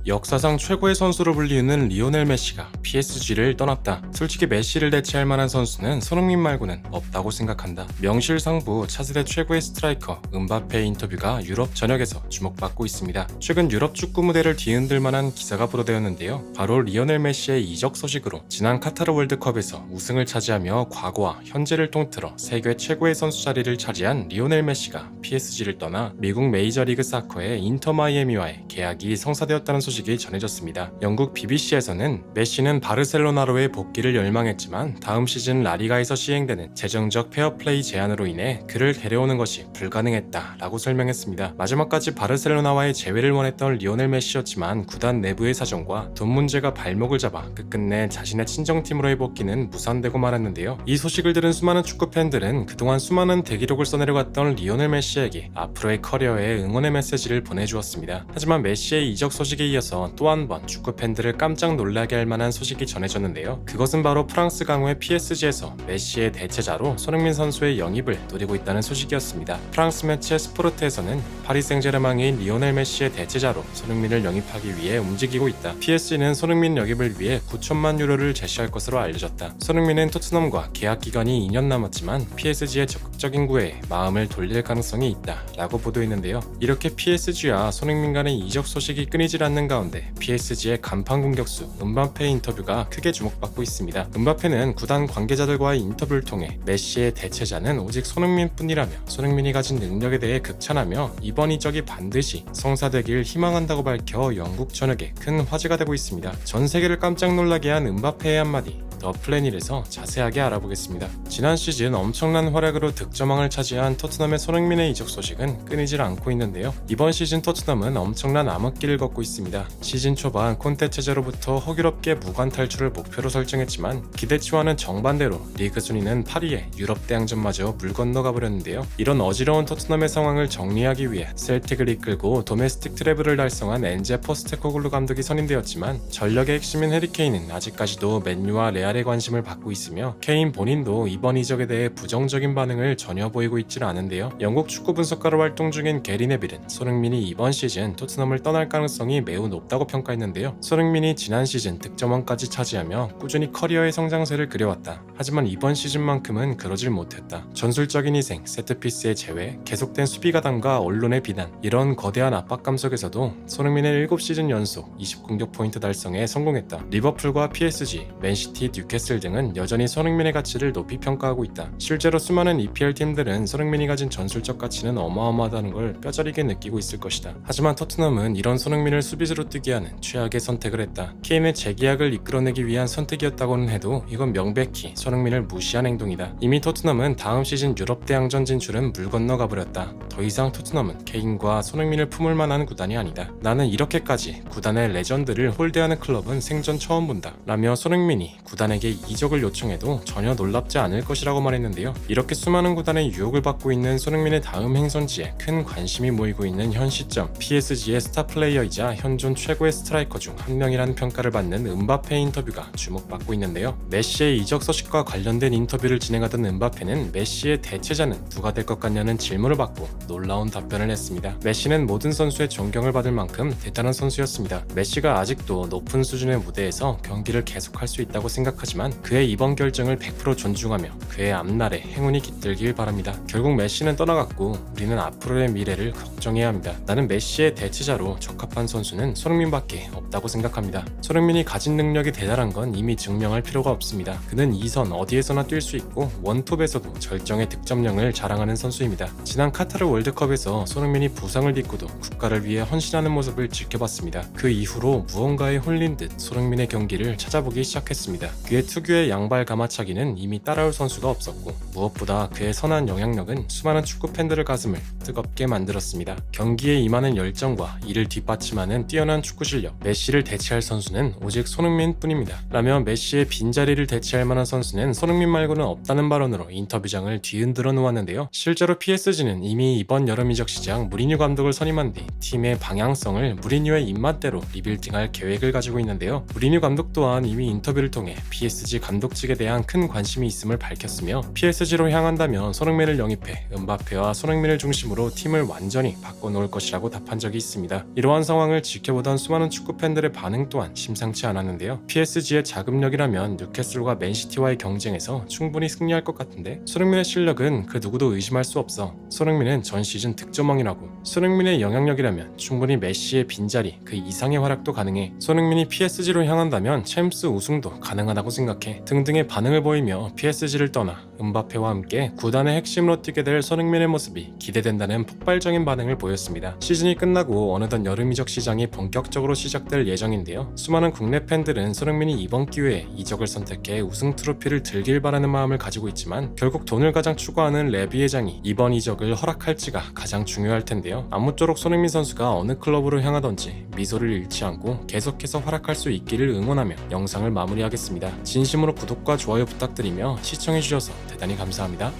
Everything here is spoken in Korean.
역사상 최고의 선수로 불리우는 리오넬 메시가 PSG를 떠났다. 솔직히 메시를 대체할 만한 선수는 손흥민 말고는 없다고 생각한다. 명실상부 차세대 최고의 스트라이커 음바페의 인터뷰가 유럽 전역에서 주목받고 있습니다. 최근 유럽 축구 무대를 뒤흔들 만한 기사가 보도되었는데요. 바로 리오넬 메시의 이적 소식으로 지난 카타르 월드컵에서 우승을 차지하며 과거와 현재를 통틀어 세계 최고의 선수 자리를 차지한 리오넬 메시가 PSG를 떠나 미국 메이저리그 사커의 인터 마이애미와의 계약이 성사되었다는 소식이 전해졌습니다. 영국 BBC에서는 메시는 바르셀로나로의 복귀를 열망했지만 다음 시즌 라리가에서 시행되는 재정적 페어플레이 제한으로 인해 그를 데려오는 것이 불가능했다라고 설명했습니다. 마지막까지 바르셀로나와의 재회를 원했던 리오넬 메시였지만 구단 내부의 사정과 돈 문제가 발목을 잡아 끝끝내 자신의 친정팀으로의 복귀는 무산되고 말았는데요. 이 소식을 들은 수많은 축구 팬들은 그동안 수많은 대기록을 써내려갔던 리오넬 메시에게 앞으로의 커리어에 응원의 메시지를 보내주었습니다. 하지만 메시의 이적 소식에 이어서 또 한 번 축구 팬들을 깜짝 놀라게 할 만한 소식이 전해졌는데요. 그것은 바로 프랑스 강호의 PSG에서 메시의 대체자로 손흥민 선수의 영입을 노리고 있다는 소식이었습니다. 프랑스 매체 스포르트에서는 파리 생제르맹인 리오넬 메시의 대체자로 손흥민을 영입하기 위해 움직이고 있다. PSG는 손흥민 영입을 위해 9천만 유로를 제시할 것으로 알려졌다. 손흥민은 토트넘과 계약 기간이 2년 남았지만 PSG의 적극적인 구애에 마음을 돌릴 가능성이 있다 라고 보도했는데요. 이렇게 PSG와 손흥민 간의 이적 소식이 끊이질 않는 가운데 PSG의 간판 공격수 음바페의 인터뷰가 크게 주목받고 있습니다. 음바페는 구단 관계자들과의 인터뷰를 통해 메시의 대체자는 오직 손흥민뿐이라며 손흥민이 가진 능력에 대해 극찬하며 이번 이적이 반드시 성사되길 희망한다고 밝혀 영국 전역에 큰 화제가 되고 있습니다. 전 세계를 깜짝 놀라게 한 음바페의 한마디 더 플래닛에서 자세하게 알아보겠습니다. 지난 시즌 엄청난 활약으로 득점왕을 차지한 토트넘의 손흥민의 이적 소식은 끊이질 않고 있는데요. 이번 시즌 토트넘은 엄청난 암흑기를 걷고 있습니다. 시즌 초반 콘테 체제로부터 허기롭게 무관 탈출을 목표로 설정했지만 기대치와는 정반대로 리그 순위는 8위에 유럽 대항전마저 물 건너가 버렸는데요. 이런 어지러운 토트넘의 상황을 정리하기 위해 셀틱을 이끌고 도메스틱 트래블을 달성한 엔제 포스테코글루 감독이 선임되었지만 전력의 핵심인 해리케인은 아직까지도 맨유와 레알의 관심을 받고 있으며 케인 본인도 이번 이적에 대해 부정적인 반응을 전혀 보이고 있지는 않은데요. 영국 축구 분석가로 활동 중인 게리 네빌은 손흥민이 이번 시즌 토트넘을 떠날 가능성이 매우 높다고 평가했는데요. 손흥민이 지난 시즌 득점왕까지 차지하며 꾸준히 커리어의 성장세를 그려왔다. 하지만 이번 시즌만큼은 그러질 못했다. 전술적인 희생, 세트피스의 제외, 계속된 수비 가담과 언론의 비난, 이런 거대한 압박감 속에서도 손흥민의 7시즌 연속 20공격 포인트 달성에 성공했다. 리버풀과 PSG, 맨시티, 뉴캐슬 등은 여전히 손흥민의 가치를 높이 평가하고 있다. 실제로 수많은 EPL 팀들은 손흥민이 가진 전술적 가치는 어마어마하다는 걸 뼈저리게 느끼고 있을 것이다. 하지만 토트넘은 이런 손흥민을 수비수로 뛰게 하는 최악의 선택을 했다. 케인의 재계약을 이끌어내기 위한 선택이었다고는 해도 이건 명백히 손흥민을 무시한 행동이다. 이미 토트넘은 다음 시즌 유럽 대항전 진출은 물 건너가 버렸다. 더 이상 토트넘은 케인과 손흥민을 품을 만한 구단이 아니다. 나는 이렇게까지 구단의 레전드를 홀대하는 클럽은 생전 처음 본다 라며 손흥민이 구단에게 이적을 요청해도 전혀 놀랍지 않을 것이라고 말했는데요. 이렇게 수많은 구단의 유혹을 받고 있는 손흥민의 다음 행선지에 큰 관심이 모이고 있는 현 시점, PSG의 스타 플레이어이자 현존 최고의 스트라이커 중 한 명이라는 평가를 받는 음바페 인터뷰가 주목받고 있는데요. 메시의 이적 소식과 관련된 인터뷰를 진행하던 음바페는 메시의 대체자는 누가 될 것 같냐는 질문을 받고 놀라운 답변을 했습니다. 메시는 모든 선수의 존경을 받을 만큼 대단한 선수였습니다. 메시가 아직도 높은 수준의 무대에서 경기를 계속할 수 있다고 생각하지만 그의 이번 결정을 100% 존중하며 그의 앞날에 행운이 깃들길 바랍니다. 결국 메시는 떠나갔고 우리는 앞으로의 미래를 걱정해야 합니다. 나는 메시의 대체자로 적합한 선수는 손흥민밖에 없다고 생각합니다. 손흥민이 가진 능력이 대단한 건 이미 증명할 필요가 없습니다. 그는 2선 어디에서나 뛸 수 있고 원톱에서도 절정의 득점력을 자랑하는 선수입니다. 지난 카타르 월드컵에서 손흥민이 부상을 딛고도 국가를 위해 헌신하는 모습을 지켜봤습니다. 그 이후로 무언가에 홀린 듯 손흥민의 경기를 찾아보기 시작했습니다. 그의 특유의 양발 가마차기는 이미 따라올 선수가 없었고 무엇보다 그의 선한 영향력은 수많은 축구 팬들의 가슴을 뜨겁게 만들었습니다. 경기에 임하는 열정과 이를 뒷받침하는 뛰어난 축구 실력, 메시를 대체할 선수는 오직 손흥민 뿐입니다 라며 메시의 빈자리를 대체할 만한 선수는 손흥민 말고는 없다는 발언으로 인터뷰장을 뒤흔들어 놓았는데요. 실제로 PSG는 이미 이번 여름 이적 시장 무리뉴 감독을 선임한 뒤 팀의 방향성을 무리뉴의 입맛대로 리빌딩할 계획을 가지고 있는데요. 무리뉴 감독 또한 이미 인터뷰를 통해 PSG 감독직에 대한 큰 관심이 있음을 밝혔으며 PSG로 향한다면 손흥민을 영입해 은바페와 손흥민을 중심으로 팀을 완전히 바꿔놓을 것이라고 답한 적이 있습니다. 이러한 상황을 지켜보던 수많은 축구 팬들의 반응 또한 심상치 않았는데요. PSG의 자금력이라면 뉴캐슬과 맨시티와의 경쟁에서 충분히 승리할 것 같은데 손흥민의 실력은 그 누구도 의심할 수 없어. 손흥민은 전 시즌 득점왕이라고. 손흥민의 영향력이라면 충분히 메시의 빈자리 그 이상의 활약도 가능해. 손흥민이 PSG로 향한다면 챔스 우승도 가능하다고 생각해. 등등의 반응을 보이며 PSG를 떠나 은바페와 함께 구단의 핵심으로 뛰게 될 손흥민의 모습이 기대된다는 폭발적인 반응을 보였습니다. 시즌이 끝나고 어느덧 여름 이적 시장이 본격적으로 시작될 예정인데요. 수많은 국내 팬들은 손흥민이 이번 기회에 이적을 선택해 우승 트로피를 들길 바라는 마음을 가지고 있지만 결국 돈을 가장 추구하는 레비 회장이 이번 이적을 허락할지가 가장 중요할 텐데요. 아무쪼록 손흥민 선수가 어느 클럽으로 향하던지 미소를 잃지 않고 계속해서 활약할 수 있기를 응원하며 영상을 마무리하겠습니다. 진심으로 구독과 좋아요 부탁드리며 시청해주셔서 대단히 감사합니다.